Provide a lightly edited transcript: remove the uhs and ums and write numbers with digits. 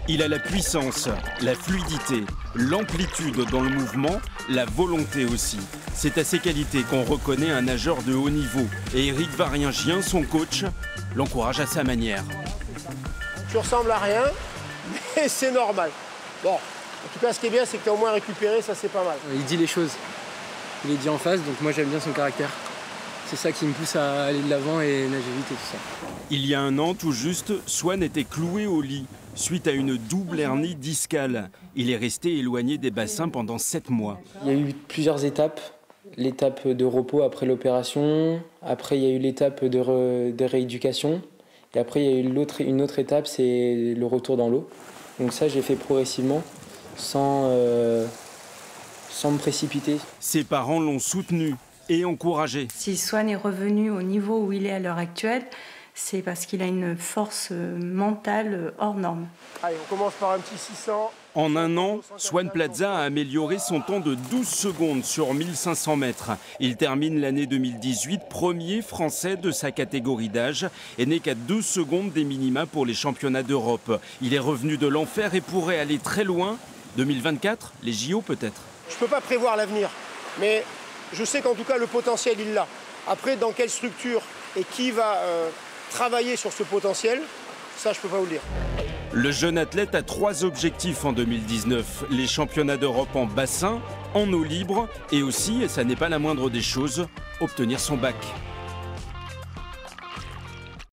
Il a la puissance, la fluidité, l'amplitude dans le mouvement, la volonté aussi. C'est à ces qualités qu'on reconnaît un nageur de haut niveau. Et Éric Variengien, son coach, l'encourage à sa manière. Tu ressembles à rien, mais c'est normal. Bon, en tout cas, ce qui est bien, c'est que tu as au moins récupéré, ça c'est pas mal. Il dit les choses, il les dit en face, donc moi j'aime bien son caractère. C'est ça qui me pousse à aller de l'avant et nager vite et tout ça. Il y a un an, tout juste, Swan était cloué au lit suite à une double hernie discale. Il est resté éloigné des bassins pendant 7 mois. Il y a eu plusieurs étapes. L'étape de repos après l'opération, après il y a eu l'étape de rééducation, et après il y a eu une autre étape, c'est le retour dans l'eau. Donc ça, j'ai fait progressivement, sans me précipiter. Ses parents l'ont soutenu et encouragé. Si Swan est revenu au niveau où il est à l'heure actuelle, c'est parce qu'il a une force mentale hors norme. Allez, on commence par un petit 600. En un an, Swan Plaza a amélioré son temps de 12 secondes sur 1500 mètres. Il termine l'année 2018 premier français de sa catégorie d'âge et n'est qu'à 2 secondes des minima pour les championnats d'Europe. Il est revenu de l'enfer et pourrait aller très loin. 2024, les JO peut-être. Je ne peux pas prévoir l'avenir, mais je sais qu'en tout cas le potentiel il l'a. Après, dans quelle structure et qui va travailler sur ce potentiel, ça je ne peux pas vous le dire. Le jeune athlète a 3 objectifs en 2019. Les championnats d'Europe en bassin, en eau libre et aussi, et ça n'est pas la moindre des choses, obtenir son bac.